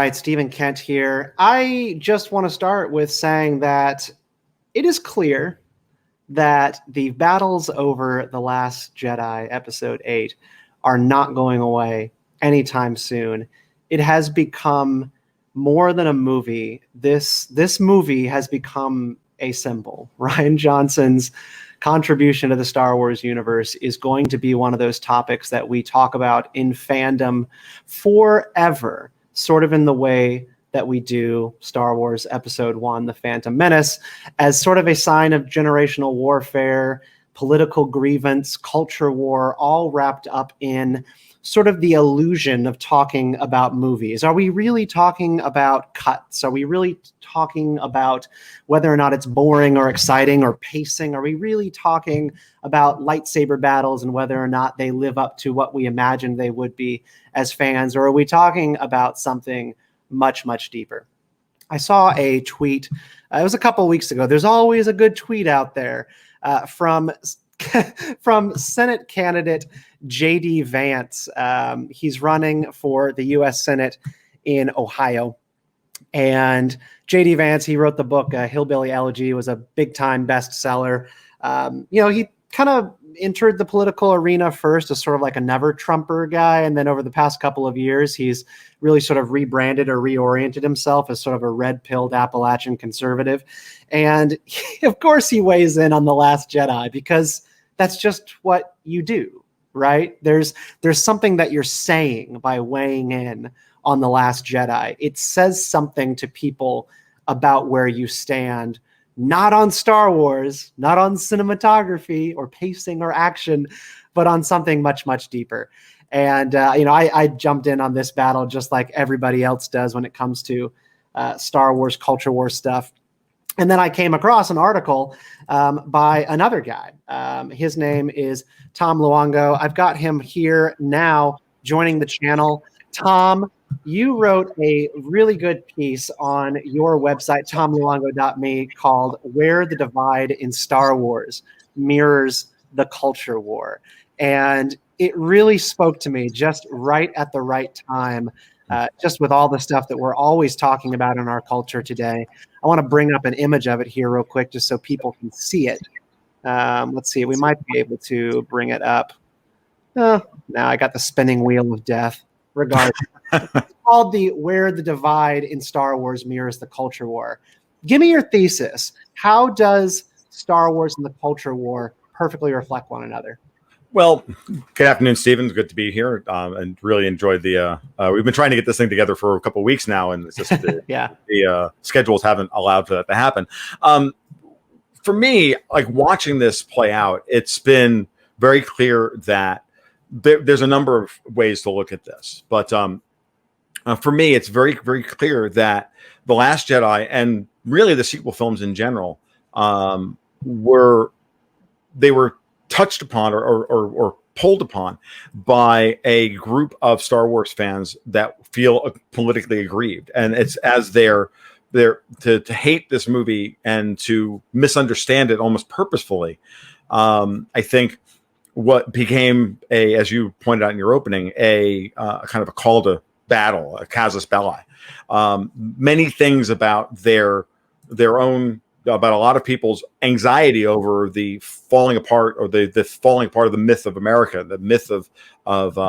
right, Stephen Kent here. I just want to start with saying that it is clear that the battles over The Last Jedi, Episode 8, are not going away anytime soon. It has become more than a movie. This movie has become a symbol. Rian Johnson's contribution to the Star Wars universe is going to be one of those topics that we talk about in fandom forever, sort of in the way that we do Star Wars Episode 1, The Phantom Menace, as sort of a sign of generational warfare, political grievance, culture war, all wrapped up in sort of the illusion of talking about movies. Are we really talking about cuts? Are we really talking about whether or not it's boring or exciting or pacing? Are we really talking about lightsaber battles and whether or not they live up to what we imagined they would be as fans? Or are we talking about something much, much deeper? I saw a tweet, it was a couple of weeks ago. There's always a good tweet out there from Senate candidate J.D. Vance. He's running for the U.S. Senate in Ohio. And J.D. Vance, he wrote the book Hillbilly Elegy, was a big-time bestseller. He kind of entered the political arena first as sort of like a never-Trumper guy, and then over the past couple of years, he's really sort of rebranded or reoriented himself as sort of a red-pilled Appalachian conservative. And of course he weighs in on The Last Jedi because that's just what you do, right? There's something that you're saying by weighing in on The Last Jedi. It says something to people about where you stand, not on Star Wars, not on cinematography or pacing or action, but on something much, much deeper. And, I jumped in on this battle just like everybody else does when it comes to Star Wars, culture war stuff. And then I came across an article by another guy. His name is Tom Luongo. I've got him here now joining the channel. Tom, you wrote a really good piece on your website, tomluongo.me, called Where the Divide in Star Wars Mirrors the Culture War. And it really spoke to me just right at the right time, just with all the stuff that we're always talking about in our culture today. I want to bring up an image of it here real quick just so people can see it. Let's see. We might be able to bring it up. Now I got the spinning wheel of death. Regardless. It's called the Where the Divide in Star Wars Mirrors the Culture War. Give me your thesis. How does Star Wars and the culture war perfectly reflect one another? Well, good afternoon, Stephen. Good to be here, and really enjoyed the. We've been trying to get this thing together for a couple of weeks now, and it's just the schedules haven't allowed for that to happen. For me, like watching this play out, it's been very clear that there's a number of ways to look at this, but for me, it's very, very clear that The Last Jedi and really the sequel films in general were touched upon or pulled upon by a group of Star Wars fans that feel politically aggrieved, and it's as they're to hate this movie and to misunderstand it almost purposefully. I think what became as you pointed out in your opening, a kind of a call to battle, a casus belli. Many things about their own, about a lot of people's anxiety over the falling apart or the falling apart of the myth of America, the myth of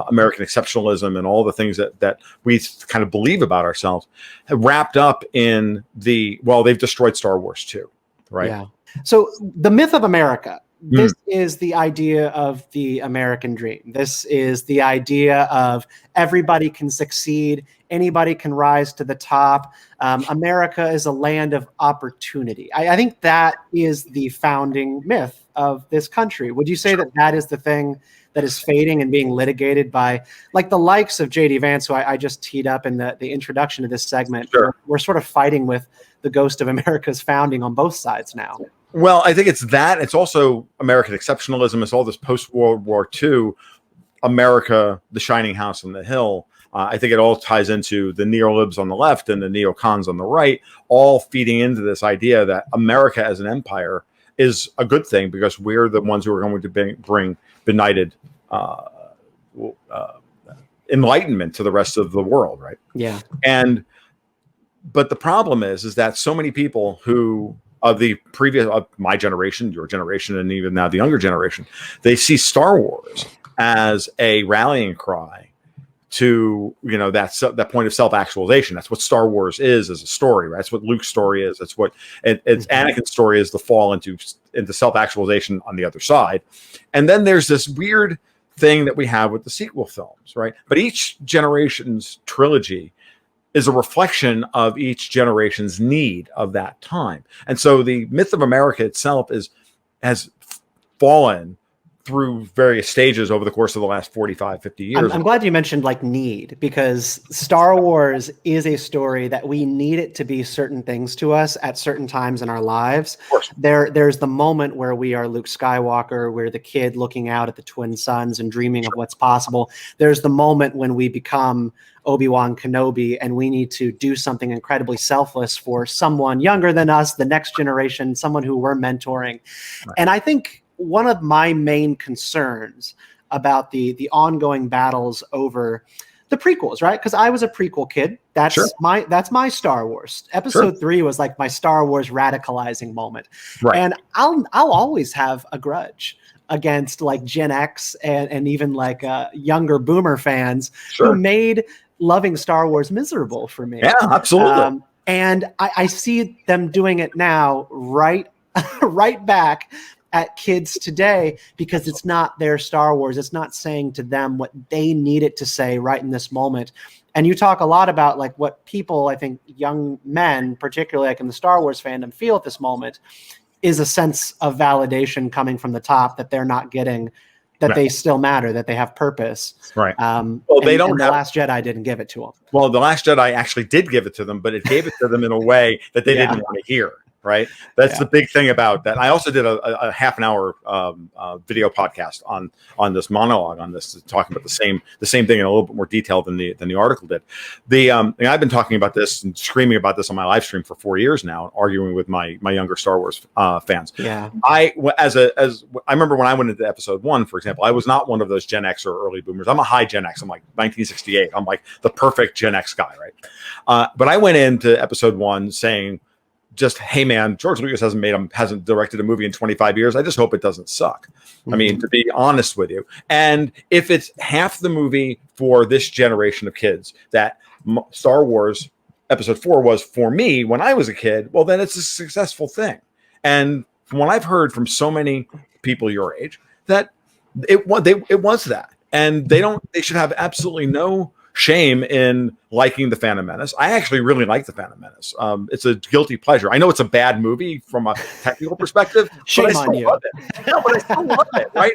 American exceptionalism and all the things that we kind of believe about ourselves, wrapped up in they've destroyed Star Wars too, right? Yeah. So the myth of America. This is the idea of the American dream. This is the idea of everybody can succeed. Anybody can rise to the top. America is a land of opportunity. I think that is the founding myth of this country. Would you say that is the thing that is fading and being litigated by like the likes of J.D. Vance, who I just teed up in the introduction to this segment? Sure. We're sort of fighting with the ghost of America's founding on both sides now. Well, I think it's that. It's also American exceptionalism. It's all this post-World War II America, the shining house on the hill. I think it all ties into the neolibs on the left and the neocons on the right, all feeding into this idea that America as an empire is a good thing because we're the ones who are going to bring benighted enlightenment to the rest of the world, right? Yeah. And but the problem is that so many people who of the previous of my generation, your generation, and even now the younger generation, they see Star Wars as a rallying cry to, you know, that point of self-actualization. That's what Star Wars is as a story, right? That's what Luke's story is. That's what it's Anakin's story is, the fall into self-actualization on the other side. And then there's this weird thing that we have with the sequel films, right? But each generation's trilogy is a reflection of each generation's need of that time. And so the myth of America itself has fallen through various stages over the course of the last 45, 50 years. I'm glad you mentioned like need, because Star Wars is a story that we need it to be certain things to us at certain times in our lives. Of course. There's the moment where we are Luke Skywalker, we're the kid looking out at the twin suns and dreaming of what's possible. There's the moment when we become Obi-Wan Kenobi and we need to do something incredibly selfless for someone younger than us, the next generation, someone who we're mentoring. Right. And I think one of my main concerns about the ongoing battles over the prequels, right? Because I was a prequel kid. That's my Star Wars. Episode 3 was like my Star Wars radicalizing moment. Right. And I'll always have a grudge against like Gen X and even like younger boomer fans who made loving Star Wars miserable for me. Yeah, absolutely. And I see them doing it now, right back at kids today, because it's not their Star Wars. It's not saying to them what they need it to say right in this moment. And you talk a lot about like what people, I think young men, particularly like in the Star Wars fandom, feel at this moment is a sense of validation coming from the top that they're not getting, that they still matter, that they have purpose. Right. Well, they don't. The Last Jedi didn't give it to them. Well, The Last Jedi actually did give it to them, but it gave it to them in a way that they didn't want to hear. Right. That's the big thing about that. I also did a half an hour video podcast on this monologue on this, talking about the same thing in a little bit more detail than the article did. I've been talking about this and screaming about this on my live stream for 4 years now, arguing with my younger Star Wars fans. Yeah. I remember when I went into episode 1, for example, I was not one of those Gen X or early boomers. I'm a high Gen X. I'm like 1968. I'm like the perfect Gen X guy, right? But I went into episode 1 saying, just, hey man, George Lucas hasn't directed a movie in 25 years. I just hope it doesn't suck. I mean, to be honest with you. And if it's half the movie for this generation of kids that Star Wars episode 4 was for me when I was a kid, well, then it's a successful thing. And from what I've heard from so many people your age, that it was that. And they should have absolutely no shame in liking the Phantom Menace. I actually really like the Phantom Menace. It's a guilty pleasure. I know it's a bad movie from a technical perspective, shame but I still on you. love it. No, but I still love it, right?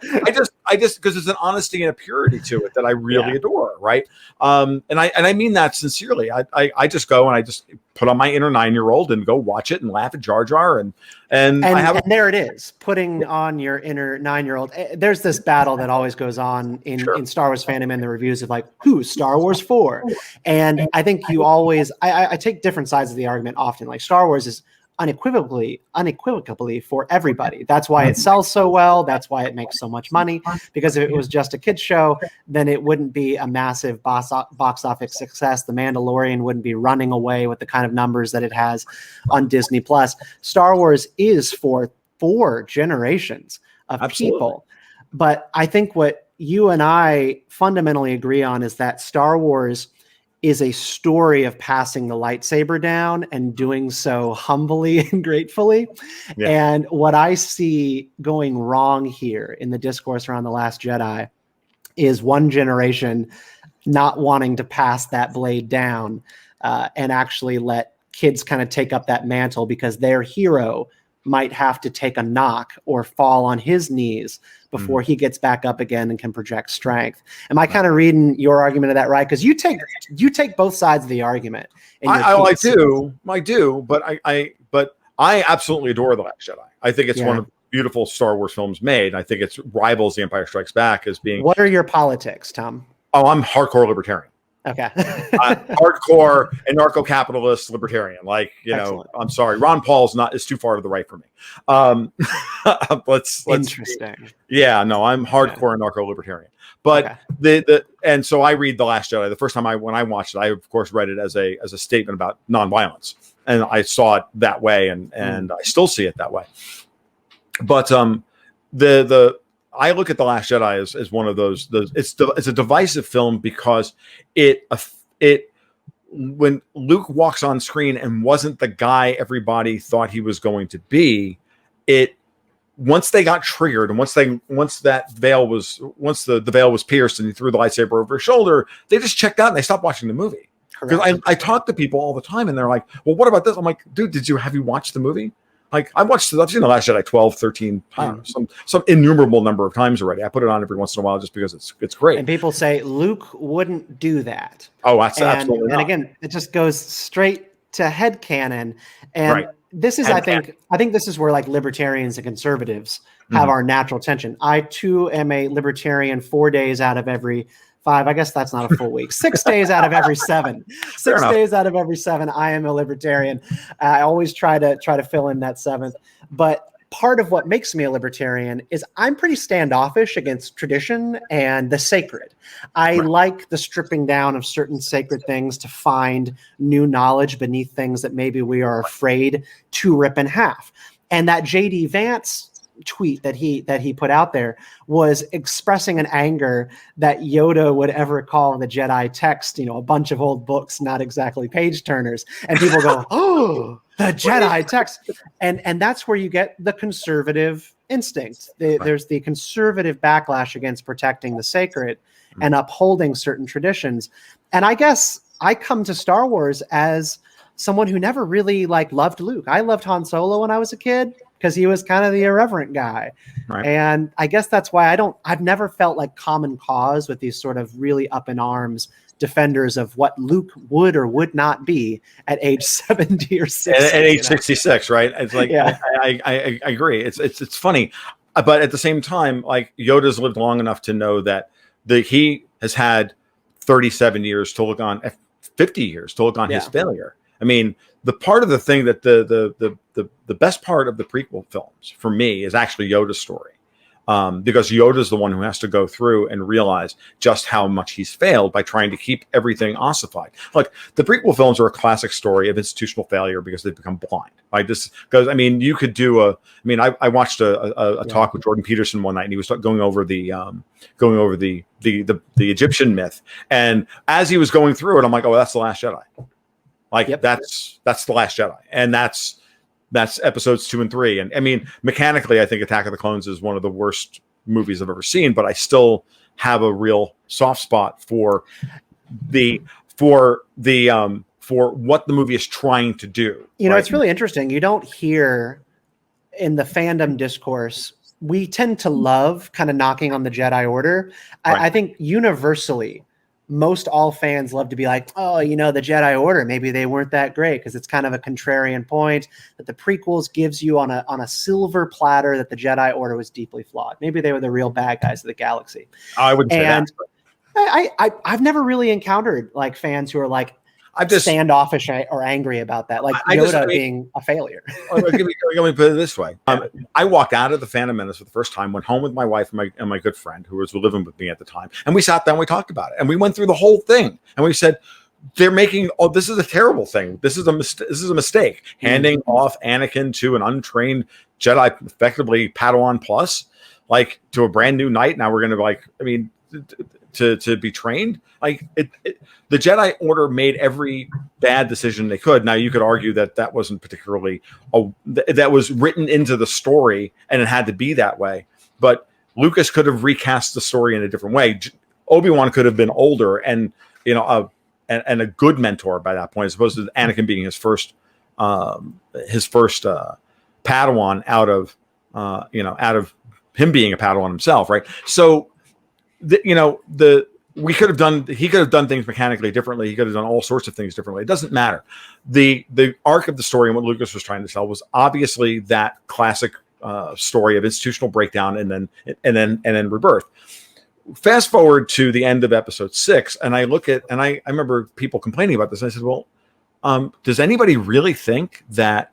I just because there's an honesty and a purity to it that I really adore, right? And I mean that sincerely. I just go and I just put on my inner 9-year-old and go watch it and laugh at Jar Jar and there it is, putting on your inner 9-year-old. There's this battle that always goes on in Star Wars fandom and the reviews of like, who's Star Wars for? And I think you always, I take different sides of the argument often. Like Star Wars is unequivocally for everybody. That's why it sells so well. That's why it makes so much money. Because if it was just a kid's show, then it wouldn't be a massive box office success. The Mandalorian wouldn't be running away with the kind of numbers that it has on Disney Plus. Star Wars is for 4 generations of people. But I think what you and I fundamentally agree on is that Star Wars is a story of passing the lightsaber down and doing so humbly and gratefully. Yeah. And what I see going wrong here in the discourse around The Last Jedi is one generation not wanting to pass that blade down and actually let kids kind of take up that mantle, because their hero might have to take a knock or fall on his knees before he gets back up again and can project strength. Am I kind of reading your argument of that right? Because you take both sides of the argument. I do, but I absolutely adore The Last Jedi. I think it's one of the beautiful Star Wars films made. I think it rivals The Empire Strikes Back as being. What are your politics, Tom? Oh, I'm hardcore libertarian. Okay. Hardcore anarcho-capitalist libertarian. Like, I'm sorry, Ron Paul's is too far to the right for me. Let's interesting. I'm hardcore anarcho-libertarian. But and so I read The Last Jedi. The first time when I watched it, I of course read it as a statement about nonviolence, and I saw it that way, and I still see it that way. But I look at The Last Jedi as one of those. It's a divisive film because when Luke walks on screen and wasn't the guy everybody thought he was going to be, once they got triggered and once the veil was pierced and he threw the lightsaber over his shoulder, they just checked out and they stopped watching the movie. Because I talk to people all the time and they're like, well, what about this? I'm like, dude, have you watched the movie? Like I've seen The Last Jedi 12, 13 times, some innumerable number of times already. I put it on every once in a while just because it's great. And people say Luke wouldn't do that. Oh, that's absolutely not. And again, it just goes straight to headcanon. And this is, I think this is where like libertarians and conservatives have our natural tension. I too am a libertarian 4 days out of every 5. I guess that's not a full week. 6 days out of every 7. 6 days out of every 7, I am a libertarian. I always try to fill in that 7th. But part of what makes me a libertarian is I'm pretty standoffish against tradition and the sacred. I like the stripping down of certain sacred things to find new knowledge beneath things that maybe we are afraid to rip in half. And that J.D. Vance tweet that he put out there was expressing an anger that Yoda would ever call the Jedi text, a bunch of old books, not exactly page turners. And people go, oh, the Jedi text. And that's where you get the conservative instinct. There's the conservative backlash against protecting the sacred and upholding certain traditions. And I guess I come to Star Wars as someone who never really loved Luke. I loved Han Solo when I was a kid, because he was kind of the irreverent guy. Right. And I guess that's why I've never felt like common cause with these sort of really up in arms defenders of what Luke would or would not be at age 70 or 60. At age 66, right? It's like, I agree. It's funny. But at the same time, like Yoda's lived long enough to know that he has had 37 years to look on, 50 years to look on his failure. I mean, the part of the thing that the best part of the prequel films for me is actually Yoda's story, because Yoda's the one who has to go through and realize just how much he's failed by trying to keep everything ossified. Look, the prequel films are a classic story of institutional failure because they've become blind. Right? This because you could do I watched a talk with Jordan Peterson one night, and he was going over the Egyptian myth, and as he was going through it, I'm like, oh, that's The Last Jedi. That's The Last Jedi, and that's episodes 2 and 3. And mechanically, I think Attack of the Clones is one of the worst movies I've ever seen, but I still have a real soft spot for what the movie is trying to do. It's really interesting. You don't hear in the fandom discourse, we tend to love kind of knocking on the Jedi Order. I think universally, most all fans love to be like, oh, the Jedi Order, maybe they weren't that great, because it's kind of a contrarian point that the prequels gives you on a silver platter that the Jedi Order was deeply flawed. Maybe they were the real bad guys of the galaxy. I wouldn't say that. I've never really encountered fans who are standoffish or angry about that, Yoda being a failure. Let me put it this way. I walked out of the Phantom Menace for the first time, went home with my wife and my good friend who was living with me at the time, and we sat down, we talked about it, and we went through the whole thing, and we said, they're making, this is a terrible thing. This is a mistake. Handing off Anakin to an untrained Jedi, effectively Padawan plus, to a brand new knight. Now we're going to be trained. The Jedi Order made every bad decision they could. Now you could argue that wasn't particularly that was written into the story and it had to be that way. But Lucas could have recast the story in a different way. Obi-Wan could have been older and a good mentor by that point, as opposed to Anakin being his first Padawan out of him being a Padawan himself, right? So he could have done things mechanically differently. He could have done all sorts of things differently. It doesn't matter. The arc of the story and what Lucas was trying to tell was obviously that classic story of institutional breakdown and then rebirth. fast forward to the end of episode 6, and I look at, and I remember people complaining about this. I said, well, does anybody really think that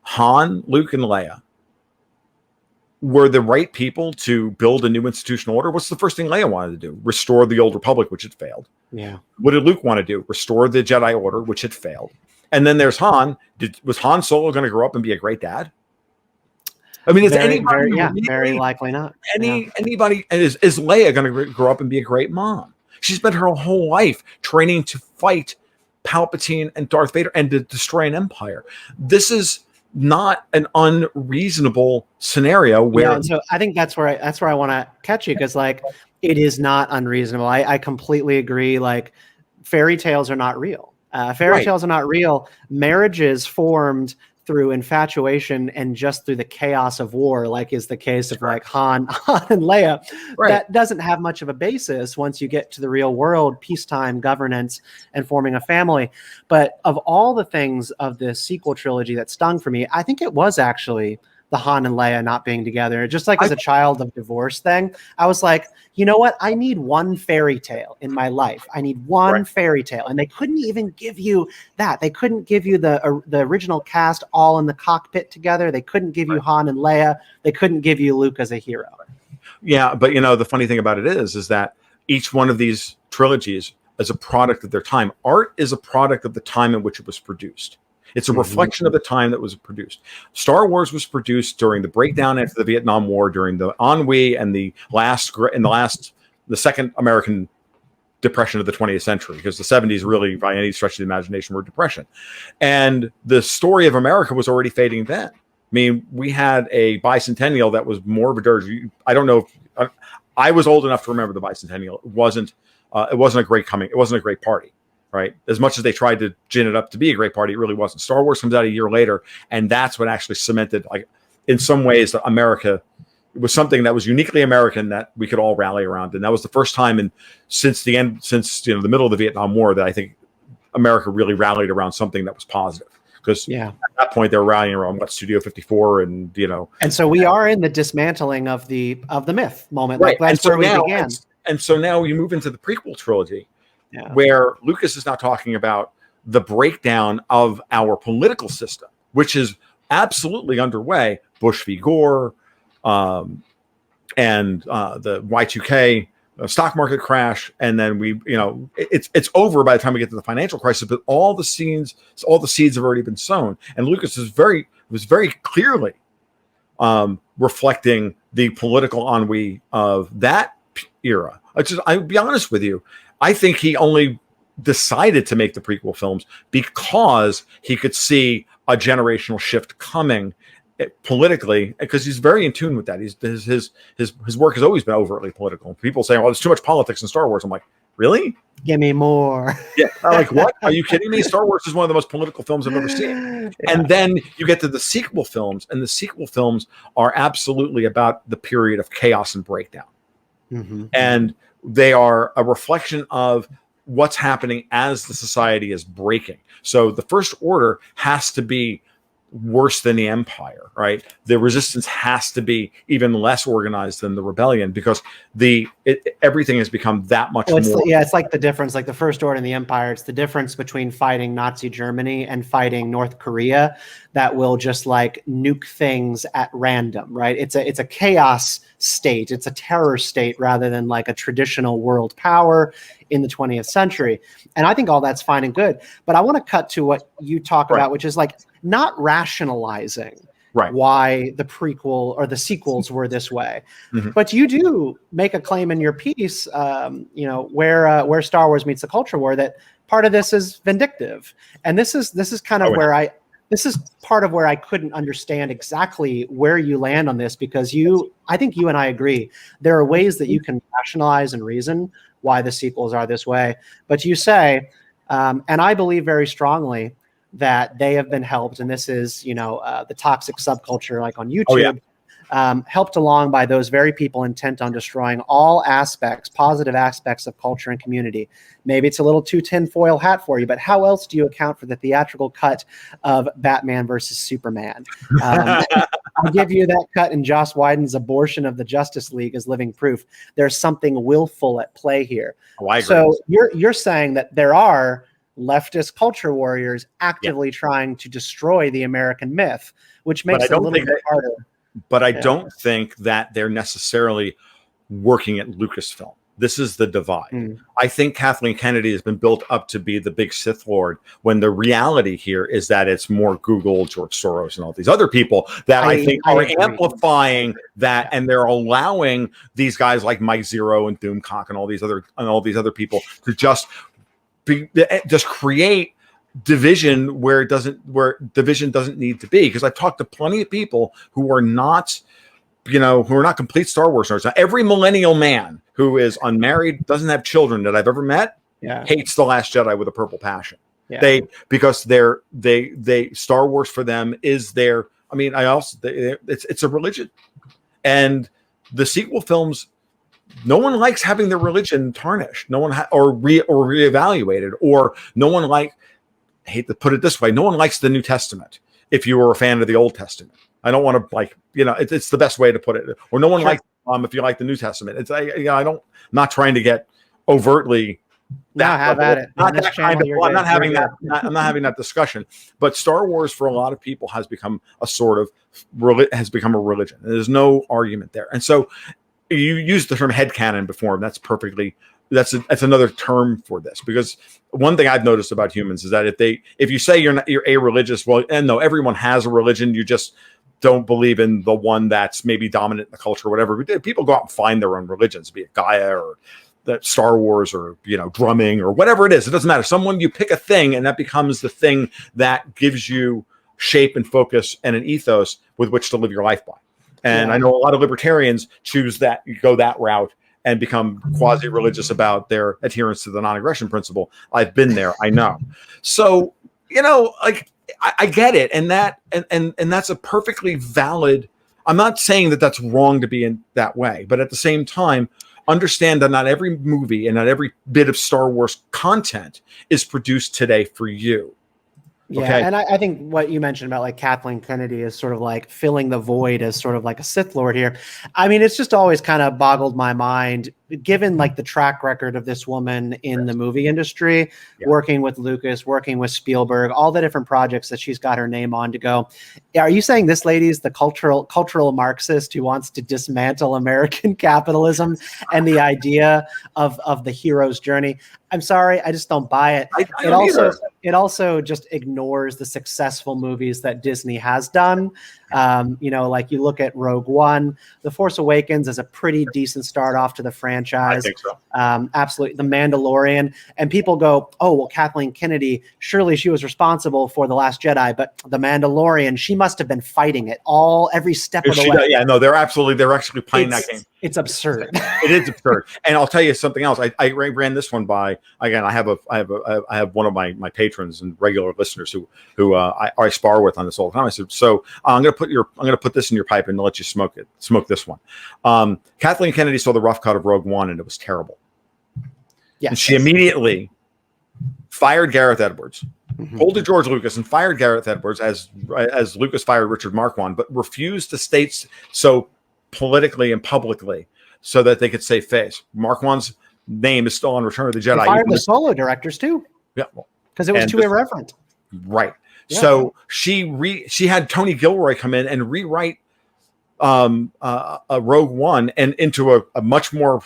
Han, Luke, and Leia were the right people to build a new institutional order? What's the first thing Leia wanted to do? Restore the old Republic, which had failed. Yeah. What did Luke want to do? Restore the Jedi Order, which had failed. And then there's Han. Was Han Solo going to grow up and be a great dad? I mean, very likely not. Anybody is Leia going to grow up and be a great mom? She spent her whole life training to fight Palpatine and Darth Vader and to destroy an empire. This is not an unreasonable scenario where. And so I think that's where I want to catch you, because like it is not unreasonable. I completely agree. Like fairy tales are not real. Fairy tales are not real. Marriages formed through infatuation and just through the chaos of war, like is the case of like Han and Leia. That doesn't have much of a basis once you get to the real world, peacetime, governance, and forming a family. But of all the things of the sequel trilogy that stung for me, I think it was actually the Han and Leia not being together. Just like as a child of divorce thing, I was like, you know what? I need one fairy tale in my life. I need one fairy tale. And they couldn't even give you that. They couldn't give you the original cast all in the cockpit together. They couldn't give you Han and Leia. They couldn't give you Luke as a hero. Yeah, but you know, the funny thing about it is that each one of these trilogies is a product of their time. Art is a product of the time in which it was produced. It's a reflection of the time that was produced. Star Wars was produced during the breakdown after the Vietnam War, during the ennui and the second American depression of the 20th century, because the 70s really, by any stretch of the imagination, were depression. And the story of America was already fading then. I mean, we had a bicentennial that was more of a dirge. I don't know if I was old enough to remember the bicentennial. It wasn't a great coming. It wasn't a great party. Right. As much as they tried to gin it up to be a great party, it really wasn't. Star Wars comes out a year later, and that's what actually cemented, like, in some ways, that America, it was something that was uniquely American that we could all rally around. And that was the first time since the middle of the Vietnam War that I think America really rallied around something that was positive. Because at that point they were rallying around Studio 54 and And so we are in the dismantling of the myth moment. Right. Like that's where we began. And so now you move into the prequel trilogy. Yeah. Where Lucas is now talking about the breakdown of our political system, which is absolutely underway. Bush v. Gore, and the Y2K stock market crash, and then it's over by the time we get to the financial crisis. But all the seeds have already been sown, and Lucas was very clearly reflecting the political ennui of that era. I'll be honest with you. I think he only decided to make the prequel films because he could see a generational shift coming politically, because he's very in tune with that. His work has always been overtly political. People say, "Well, there's too much politics in Star Wars." I'm like, really? Give me more. Yeah, I'm like, what? Are you kidding me? Star Wars is one of the most political films I've ever seen. Yeah. And then you get to the sequel films, and the sequel films are absolutely about the period of chaos and breakdown. And they are a reflection of what's happening as the society is breaking. So the First Order has to be worse than the Empire, right? The Resistance has to be even less organized than the Rebellion, because everything has become that much more. It's like the difference, like the First Order and the Empire. It's the difference between fighting Nazi Germany and fighting North Korea that will just like nuke things at random, right? It's a chaos state. It's a terror state rather than like a traditional world power in the 20th century. And I think all that's fine and good. But I want to cut to what you talk about, which is like not rationalizing why the prequel or the sequels were this way. But you do make a claim in your piece, where Star Wars meets the culture war, that part of this is vindictive. And this is kind of this is part of where I couldn't understand exactly where you land on this, because I think you and I agree, there are ways that you can rationalize and reason why the sequels are this way. But you say, and I believe very strongly, that they have been helped, and this is, the toxic subculture like on YouTube, helped along by those very people intent on destroying all positive aspects of culture and community. Maybe it's a little too tinfoil hat for you, but how else do you account for the theatrical cut of Batman versus Superman? I'll give you that cut in Joss Whedon's abortion of the Justice League as living proof. There's something willful at play here. Oh, I agree. So you're saying that there are leftist culture warriors actively trying to destroy the American myth, which makes it a little bit harder. But I don't think that they're necessarily working at Lucasfilm. This is the divide. I think Kathleen Kennedy has been built up to be the big Sith Lord, when the reality here is that it's more Google, George Soros, and all these other people that I think are amplifying that, and they're allowing these guys like Mike Zero and Doomcock and all these other people to just create division where division doesn't need to be. Because I've talked to plenty of people who are not complete Star Wars nerds. Now, every millennial man who is unmarried, doesn't have children that I've ever met, hates The Last Jedi with a purple passion. Yeah. Because Star Wars for them is their. I mean, it's a religion, and the sequel films, no one likes having their religion tarnished. No one or reevaluated, or no one I hate to put it this way, no one likes the New Testament. If you were a fan of the Old Testament, I don't want to it's the best way to put it. Or no one likes if you like the New Testament. It's I'm not trying to get overtly. I'm not having that discussion. But Star Wars for a lot of people has become a religion. There's no argument there. And so you used the term headcanon before, and that's another term for this, because one thing I've noticed about humans is that if you say you're a-religious, no, everyone has a religion. You just don't believe in the one that's maybe dominant in the culture or whatever. People go out and find their own religions, be it Gaia or that Star Wars or drumming or whatever it is. It doesn't matter. You pick a thing, and that becomes the thing that gives you shape and focus and an ethos with which to live your life by. And I know a lot of libertarians choose that, go that route and become quasi-religious about their adherence to the non-aggression principle. I've been there. I know. So, I get it. And that's a perfectly valid, I'm not saying that that's wrong to be in that way, but at the same time, understand that not every movie and not every bit of Star Wars content is produced today for you. Yeah, okay. And I think what you mentioned about Kathleen Kennedy is sort of filling the void as sort of like a Sith Lord here. I mean, it's just always kind of boggled my mind, given the track record of this woman in the movie industry, working with Lucas, working with Spielberg, all the different projects that she's got her name on to go. Are you saying this lady is the cultural Marxist who wants to dismantle American capitalism and the idea of the hero's journey? I'm sorry, I just don't buy it. It also just ignores the successful movies that Disney has done. You look at Rogue One, The Force Awakens is a pretty decent start off to the franchise. I think so. Absolutely. The Mandalorian, and people go, oh, well, Kathleen Kennedy, surely she was responsible for The Last Jedi, but The Mandalorian, she must have been fighting it every step of the way. Yeah, no, they're actually playing that game. It's absurd. It is absurd. And I'll tell you something else. I ran this one by, again, I have one of my patrons and regular listeners who I spar with on this all the time. I said, so I'm going to put this in your pipe and let you smoke this one. Kathleen Kennedy saw the rough cut of Rogue One, and it was terrible. Yes. And she immediately fired Gareth Edwards, pulled to George Lucas and fired Gareth Edwards as Lucas fired Richard Marquand, but refused to state so politically and publicly so that they could save face. Marquand's name is still on Return of the Jedi. They fired the solo directors too. Yeah, because it was too irreverent. Right. Yeah. So she had Tony Gilroy come in and rewrite a Rogue One and into a much more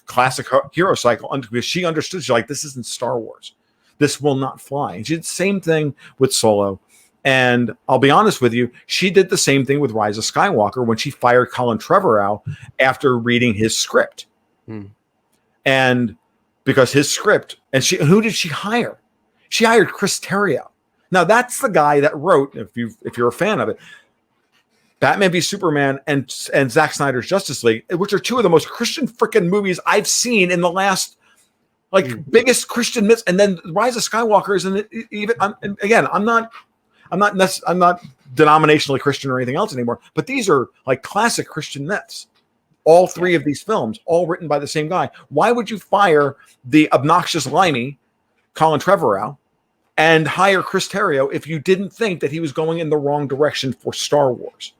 classic hero cycle, because she understood, she's this isn't Star Wars. This will not fly. And she did the same thing with Solo. And I'll be honest with you, she did the same thing with Rise of Skywalker when she fired Colin Trevorrow after reading his script. And because his script, and who did she hire? She hired Chris Terrio. Now that's the guy that wrote, if you're a fan of it, Batman v Superman and Zack Snyder's Justice League, which are two of the most Christian freaking movies I've seen in the last biggest Christian myths. And then Rise of Skywalker isn't even. I'm not denominationally Christian or anything else anymore, but these are classic Christian myths. All three of these films, all written by the same guy. Why would you fire the obnoxious limey Colin Trevorrow and hire Chris Terrio if you didn't think that he was going in the wrong direction for Star Wars?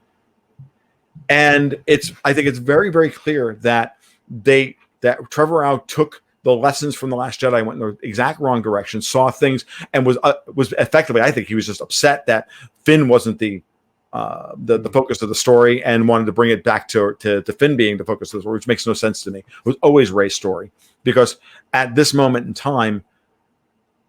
And I think it's very, very clear that Trevor Rao took the lessons from The Last Jedi, went in the exact wrong direction, saw things, and was effectively, I think he was just upset that Finn wasn't the focus of the story, and wanted to bring it back to Finn being the focus of the story, which makes no sense to me. It was always Rey's story, because at this moment in time,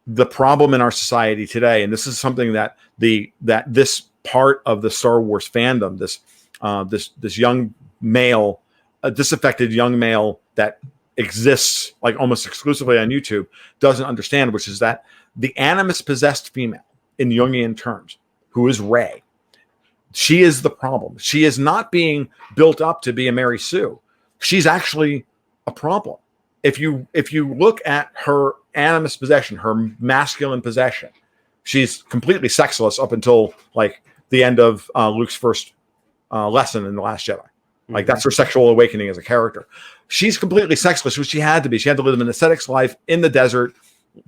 the problem in our society today, and this is something that this part of the Star Wars fandom, this young male, a disaffected young male that exists like almost exclusively on YouTube, doesn't understand, which is that the animus possessed female in Jungian terms, who is Rey, she is the problem. She is not being built up to be a Mary Sue. She's actually a problem. If you look at her animus possession, her masculine possession, she's completely sexless up until like the end of Luke's first lesson in The Last Jedi. Like that's her sexual awakening as a character. She's completely sexless, which she had to be. She had to live an ascetic's life in the desert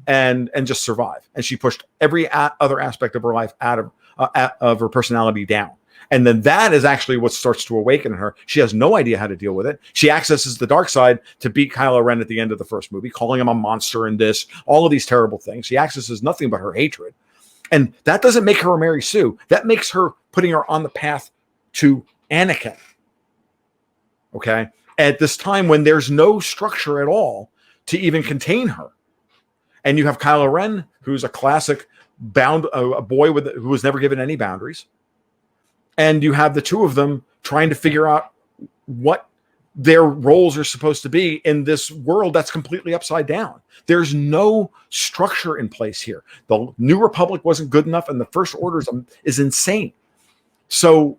and just survive. And she pushed every other aspect of her life out of her personality down. And then that is actually what starts to awaken in her. She has no idea how to deal with it. She accesses the dark side to beat Kylo Ren at the end of the first movie, calling him a monster and all of these terrible things. She accesses nothing but her hatred. And that doesn't make her a Mary Sue. That makes her putting her on the path to Anakin. Okay? At this time when there's no structure at all to even contain her. And you have Kylo Ren, who's a classic a boy who was never given any boundaries. And you have the two of them trying to figure out what their roles are supposed to be in this world that's completely upside down. There's no structure in place here. The New Republic wasn't good enough, and the First Order is insane. So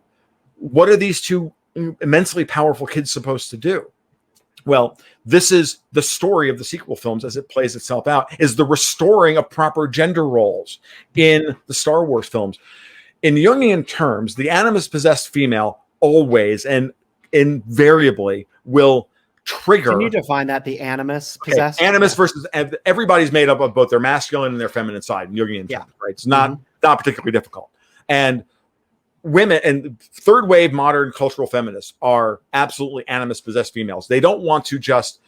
what are these two immensely powerful kids supposed to do? Well, this is the story of the sequel films as it plays itself out, is the restoring of proper gender roles in the Star Wars films. In Jungian terms, the animus-possessed female always and invariably will trigger. Can you define that, the animus-possessed? Okay. Animus versus everybody's made up of both their masculine and their feminine side in Jungian terms, right? It's not particularly difficult. And women and third wave modern cultural feminists are absolutely animus-possessed females. They don't want to just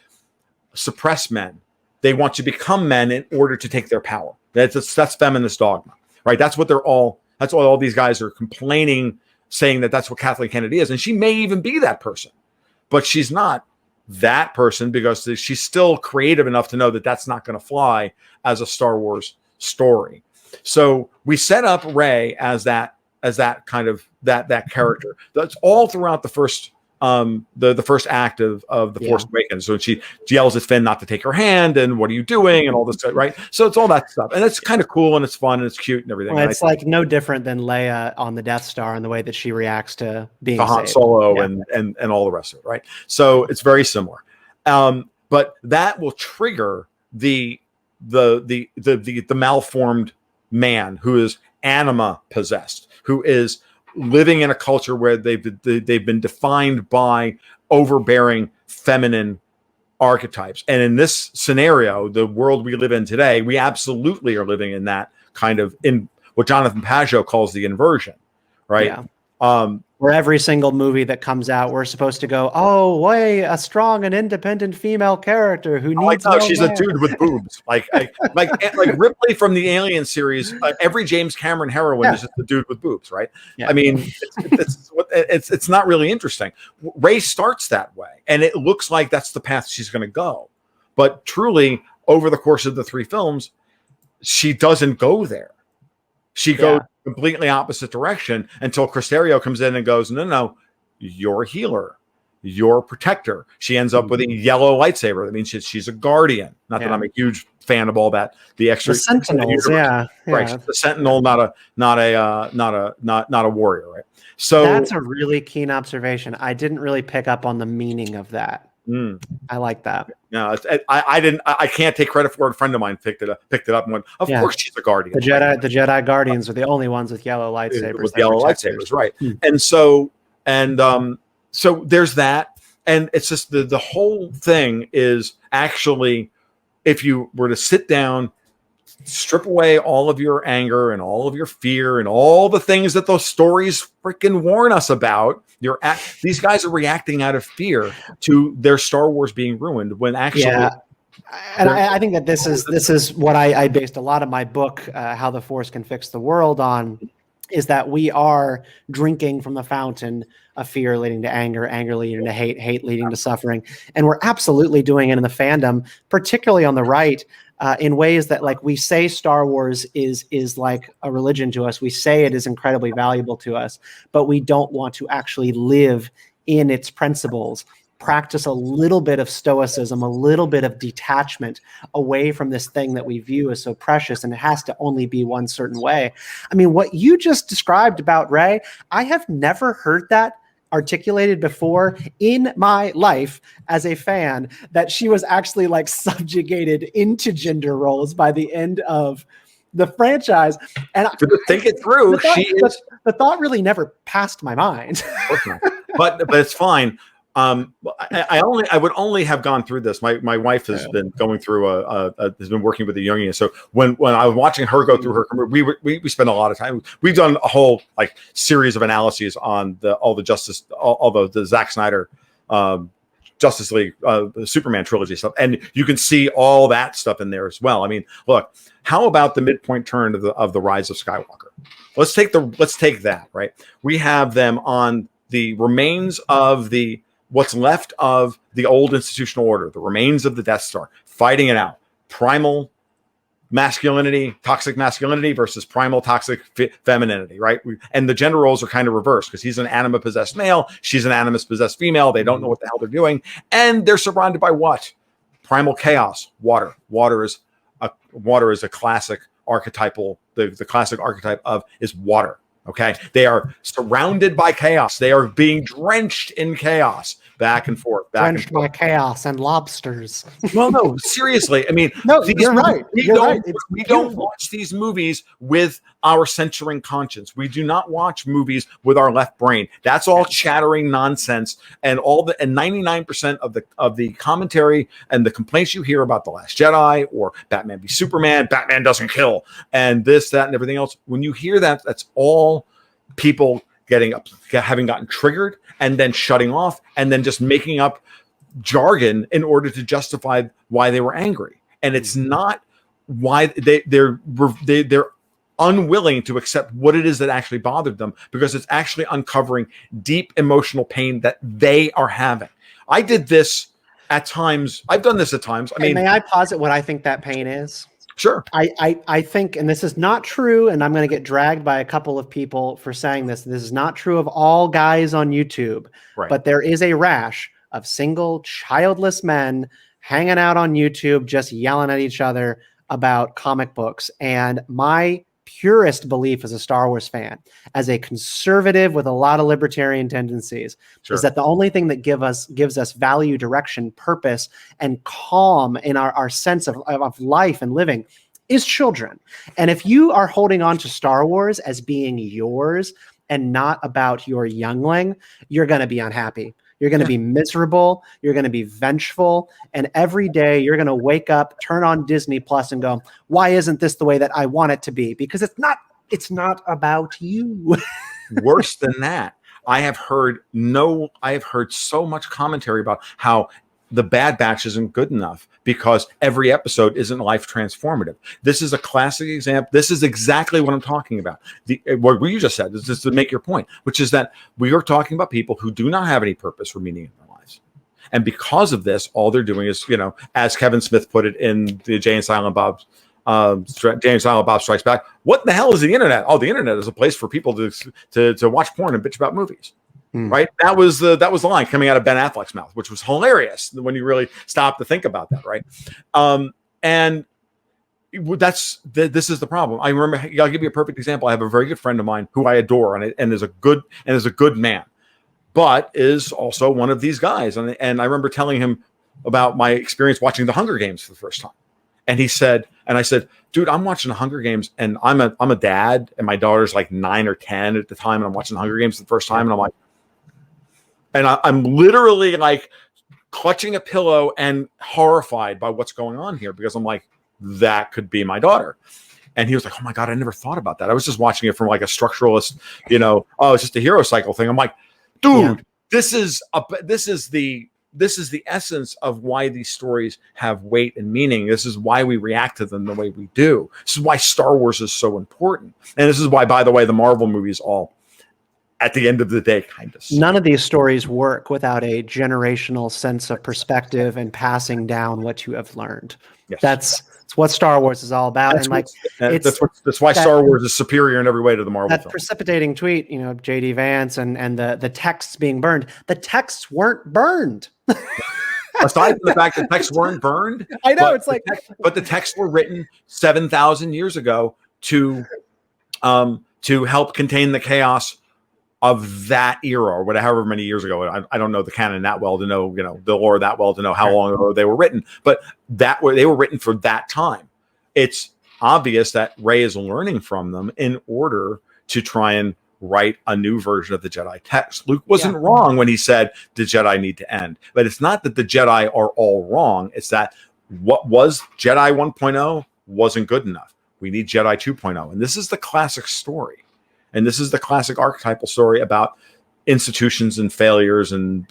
suppress men. They want to become men in order to take their power. That's feminist dogma, right? That's what all these guys are complaining, saying that's what Kathleen Kennedy is. And she may even be that person, but she's not that person because she's still creative enough to know that that's not going to fly as a Star Wars story. So we set up Rey as that kind of that character. That's all throughout the first the first act of the Force Awakens. So she yells at Finn not to take her hand, and what are you doing, and all this, right? So it's all that stuff, and it's kind of cool, and it's fun, and it's cute, and everything. Well, it's like no different than Leia on the Death Star in the way that she reacts to being Han Solo and all the rest of it, right? So it's very similar, but that will trigger the malformed man who is anima possessed, who is living in a culture where they've been defined by overbearing feminine archetypes. And in this scenario, the world we live in today, we absolutely are living in that kind of, in what Jonathan Pajot calls the inversion, right? Yeah. Where every single movie that comes out, we're supposed to go, oh, way a strong and independent female character who needs. No, she's a dude with boobs, like Ripley from the Alien series. Every James Cameron heroine is just a dude with boobs, right? Yeah. I mean, it's not really interesting. Rey starts that way, and it looks like that's the path she's going to go, but truly, over the course of the three films, she doesn't go there. She goes completely opposite direction until Cristerio comes in and goes, no, you're a healer. You're a protector. She ends up with a yellow lightsaber. That means she's a guardian. Not that I'm a huge fan of all that. The extra Sentinels, right? The Sentinel, not a warrior, right? So that's a really keen observation. I didn't really pick up on the meaning of that. I like that. No, I didn't. I can't take credit for it. A friend of mine picked it up and went, "Of course, she's a guardian." The Jedi Guardians are the only ones with yellow lightsabers. With yellow lightsabers, right? And so there's that, and it's just the whole thing is actually, if you were to sit down, strip away all of your anger and all of your fear and all the things that those stories freaking warn us about These guys are reacting out of fear to their Star Wars being ruined when actually. Yeah. And I think that this is what I based a lot of my book, How the Force Can Fix the World, on, is that we are drinking from the fountain of fear leading to anger, anger leading to hate, hate leading to suffering. And we're absolutely doing it in the fandom, particularly on the right, in ways that, like, we say Star Wars is like a religion to us. We say it is incredibly valuable to us, but we don't want to actually live in its principles. Practice a little bit of stoicism, a little bit of detachment away from this thing that we view as so precious, and it has to only be one certain way. I mean, what you just described about Rey, I have never heard that articulated before in my life as a fan, that she was actually like subjugated into gender roles by the end of the franchise. And think it through. The thought really never passed my mind. but it's fine. I would only have gone through this. My wife has been going through has been working with a Jungian. So when I was watching her go through her, we spent a lot of time. We've done a whole like series of analyses on all the Zack Snyder Justice League the Superman trilogy stuff, and you can see all that stuff in there as well. I mean, look, how about the midpoint turn of the Rise of Skywalker? Let's take that, right? We have them on the remains of what's left of the old institutional order, the remains of the Death Star, fighting it out. Primal masculinity, toxic masculinity versus primal toxic femininity, right? And the gender roles are kind of reversed because he's an anima-possessed male, she's an animus-possessed female. They don't know what the hell they're doing. And they're surrounded by what? Primal chaos, water. Water is a classic archetypal, the classic archetype is water. Okay, they are surrounded by chaos. They are being drenched in chaos, back and forth. Drenched by chaos and lobsters. Well, no, seriously. I mean, no, you're right. We don't watch these movies with our censoring conscience. We do not watch movies with our left brain. That's all chattering nonsense. And 99% of the commentary and the complaints you hear about The Last Jedi or Batman v Superman, Batman doesn't kill, and this, that, and everything else. When you hear that, that's all people having gotten triggered and then shutting off and then just making up jargon in order to justify why they were angry. And it's not why they're unwilling to accept what it is that actually bothered them, because it's actually uncovering deep emotional pain that they are having. I did this at times. I've done this at times. I mean, may I posit what I think that pain is? Sure. I think, and this is not true, and I'm going to get dragged by a couple of people for saying this. This is not true of all guys on YouTube, right? But there is a rash of single, childless men hanging out on YouTube, just yelling at each other about comic books. And my purest belief as a Star Wars fan, as a conservative with a lot of libertarian tendencies, is that the only thing that gives us value, direction, purpose, and calm in our sense of life and living is children. And if you are holding on to Star Wars as being yours and not about your youngling, you're going to be unhappy. You're going to be miserable. You're going to be vengeful. And every day you're going to wake up, turn on Disney Plus and go, why isn't this the way that I want it to be? Because it's not about you. Worse than that, I have heard so much commentary about how the Bad Batch isn't good enough because every episode isn't life transformative. This is a classic example. This is exactly what I'm talking about. What you just said is just to make your point, which is that we are talking about people who do not have any purpose or meaning in their lives. And because of this, all they're doing is, as Kevin Smith put it in the Jay and Silent Bob Strikes Back, what the hell is the internet? Oh, the internet is a place for people to watch porn and bitch about movies. Right. That was the line coming out of Ben Affleck's mouth, which was hilarious when you really stop to think about that. Right. And this is the problem. I remember, I'll give you a perfect example. I have a very good friend of mine who I adore and is a good man, but is also one of these guys. And I remember telling him about my experience watching the Hunger Games for the first time. And I said, dude, I'm watching the Hunger Games and I'm a dad and my daughter's like 9 or 10 at the time. And I'm watching the Hunger Games for the first time. And I'm like, I'm literally like clutching a pillow and horrified by what's going on here, because I'm like, that could be my daughter. And he was like, oh my God, I never thought about that. I was just watching it from like a structuralist, it's just a hero cycle thing. I'm like, dude. Yeah. This is the essence of why these stories have weight and meaning. This is why we react to them the way we do. This is why Star Wars is so important. And this is why, by the way, the Marvel movies all, at the end of the day, kind of suck. None of these stories work without a generational sense of perspective and passing down what you have learned. Yes. That's what Star Wars is all about. That's why Star Wars is superior in every way to the Marvel film. Precipitating tweet, J.D. Vance and the texts being burned. The texts weren't burned. Aside from the fact that texts weren't burned, I know but the texts were written 7,000 years ago to help contain the chaos of that era, or whatever, however many years ago. I don't know the canon that well to know, the lore that well to know how long ago they were written, but they were written for that time. It's obvious that Rey is learning from them in order to try and write a new version of the Jedi text. Luke wasn't wrong when he said the Jedi need to end, but it's not that the Jedi are all wrong. It's that what was Jedi 1.0 wasn't good enough. We need Jedi 2.0. And this is the classic story. And this is the classic archetypal story about institutions and failures and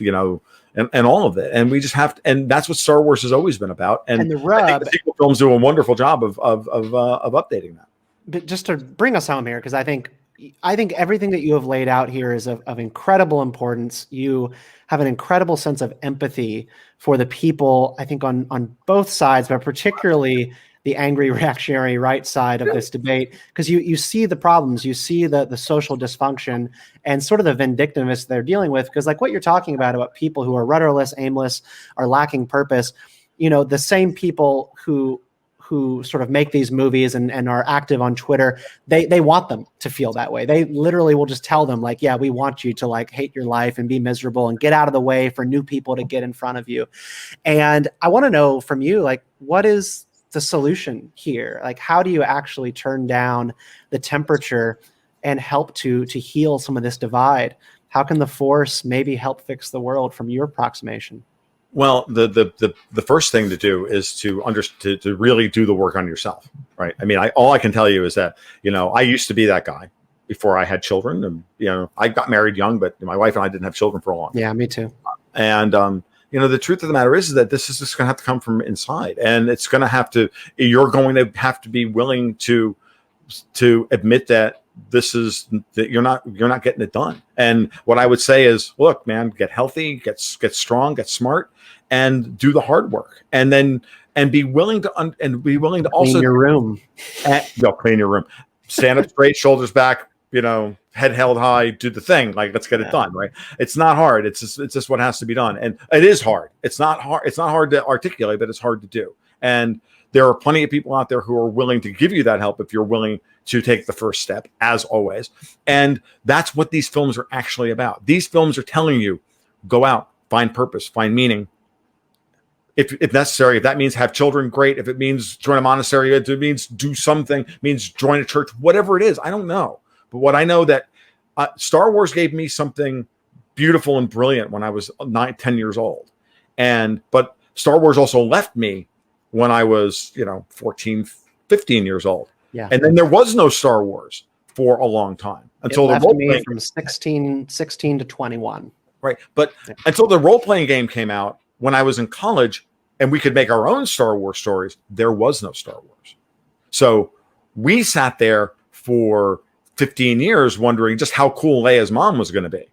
all of it. And we just have to, and that's what Star Wars has always been about. And the rub, I think the sequel films do a wonderful job of updating that. But just to bring us home here, because I think everything that you have laid out here is of incredible importance. You have an incredible sense of empathy for the people, I think, on both sides, but particularly the angry reactionary right side of this debate, because you see the problems, you see the social dysfunction and sort of the vindictiveness they're dealing with. Because like what you're talking about people who are rudderless, aimless, are lacking purpose, the same people who sort of make these movies and are active on Twitter, they want them to feel that way. They literally will just tell them like, yeah, we want you to like hate your life and be miserable and get out of the way for new people to get in front of you. And I want to know from you, like, what is the solution here? Like, how do you actually turn down the temperature and help to heal some of this divide? How can the Force maybe help fix the world from your approximation? Well, the first thing to do is to really do the work on yourself, right? I mean, all I can tell you is that, I used to be that guy before I had children. And, I got married young, but my wife and I didn't have children for a long time. Yeah, me too. And, the truth of the matter is that this is just going to have to come from inside, and you're going to have to be willing to admit that you're not getting it done. And what I would say is, look, man, get healthy, get strong, get smart, and do the hard work, and be willing to also clean your room. Clean your room, stand up straight, shoulders back, head held high, do the thing. Like, let's get it done, right? It's not hard. It's just what has to be done. And it is hard. It's not hard to articulate, but it's hard to do. And there are plenty of people out there who are willing to give you that help if you're willing to take the first step, as always. And that's what these films are actually about. These films are telling you, go out, find purpose, find meaning. If necessary, if that means have children, great. If it means join a monastery, if it means do something, means join a church, whatever it is, I don't know. But what I know that Star Wars gave me something beautiful and brilliant when I was 10 years old. But Star Wars also left me when I was, 14, 15 years old. Yeah. And then there was no Star Wars for a long time until it left me from 16 to 21. Right. But until the role-playing game came out when I was in college and we could make our own Star Wars stories, there was no Star Wars. So we sat there for 15 years wondering just how cool Leia's mom was going to be,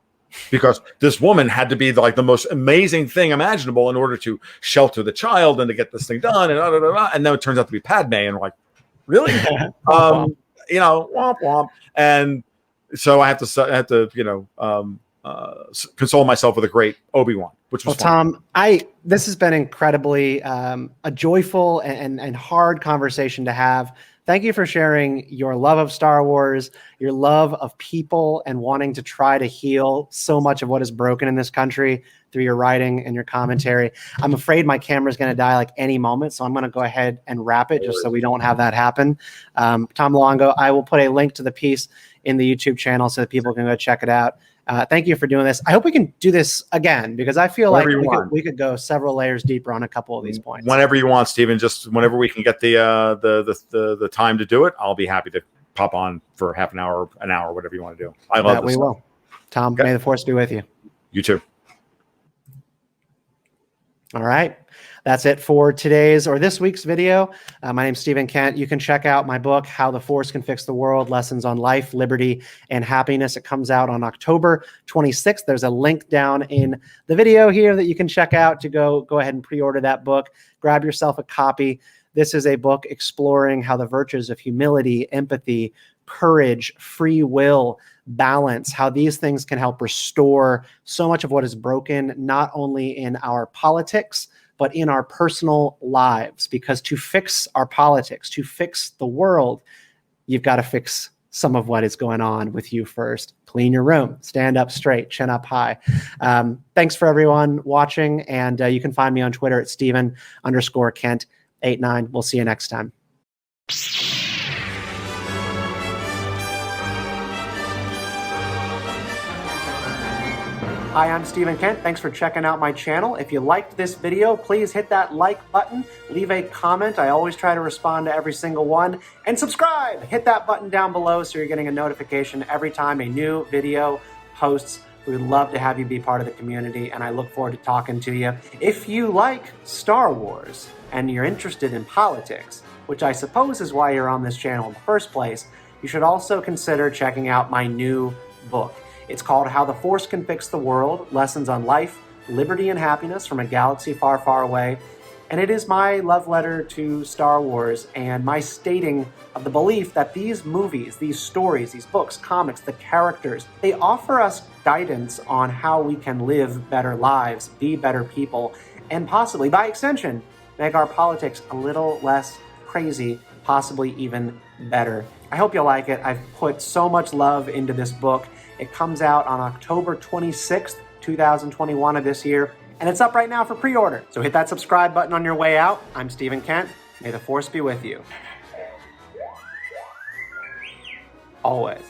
because this woman had to be like the most amazing thing imaginable in order to shelter the child and to get this thing done. And then it turns out to be Padme, and we're like, really? Womp womp. And so I have to console myself with a great Obi-Wan, which was fun. Tom, this has been incredibly a joyful and hard conversation to have. Thank you for sharing your love of Star Wars, your love of people, and wanting to try to heal so much of what is broken in this country through your writing and your commentary. I'm afraid my camera's going to die like any moment, so I'm going to go ahead and wrap it just so we don't have that happen. Tom Luongo, I will put a link to the piece in the YouTube channel so that people can go check it out. Thank you for doing this. I hope we can do this again, because I feel like we could go several layers deeper on a couple of these points. Whenever you want, Stephen. Just whenever we can get the time to do it, I'll be happy to pop on for half an hour, whatever you want to do. I love this. We will. Tom, may the Force be with you. You too. All right. That's it for this week's video. My name's Stephen Kent. You can check out my book, How the Force Can Fix the World, Lessons on Life, Liberty, and Happiness. It comes out on October 26th. There's a link down in the video here that you can check out to go ahead and pre-order that book. Grab yourself a copy. This is a book exploring how the virtues of humility, empathy, courage, free will, balance, how these things can help restore so much of what is broken, not only in our politics, but in our personal lives. Because to fix our politics, to fix the world, you've got to fix some of what is going on with you first. Clean your room, stand up straight, chin up high. Thanks for everyone watching. And you can find me on Twitter at Steven_Kent89. We'll see you next time. Hi, I'm Stephen Kent. Thanks for checking out my channel. If you liked this video, please hit that like button, leave a comment. I always try to respond to every single one. And subscribe! Hit that button down below so you're getting a notification every time a new video posts. We would love to have you be part of the community, and I look forward to talking to you. If you like Star Wars and you're interested in politics, which I suppose is why you're on this channel in the first place, you should also consider checking out my new book. It's called How the Force Can Fix the World, Lessons on Life, Liberty, and Happiness from a Galaxy Far, Far Away. And it is my love letter to Star Wars and my stating of the belief that these movies, these stories, these books, comics, the characters, they offer us guidance on how we can live better lives, be better people, and possibly, by extension, make our politics a little less crazy, possibly even better. I hope you'll like it. I've put so much love into this book. It comes out on October 26th, 2021 of this year, and it's up right now for pre-order. So hit that subscribe button on your way out. I'm Stephen Kent. May the Force be with you. Always.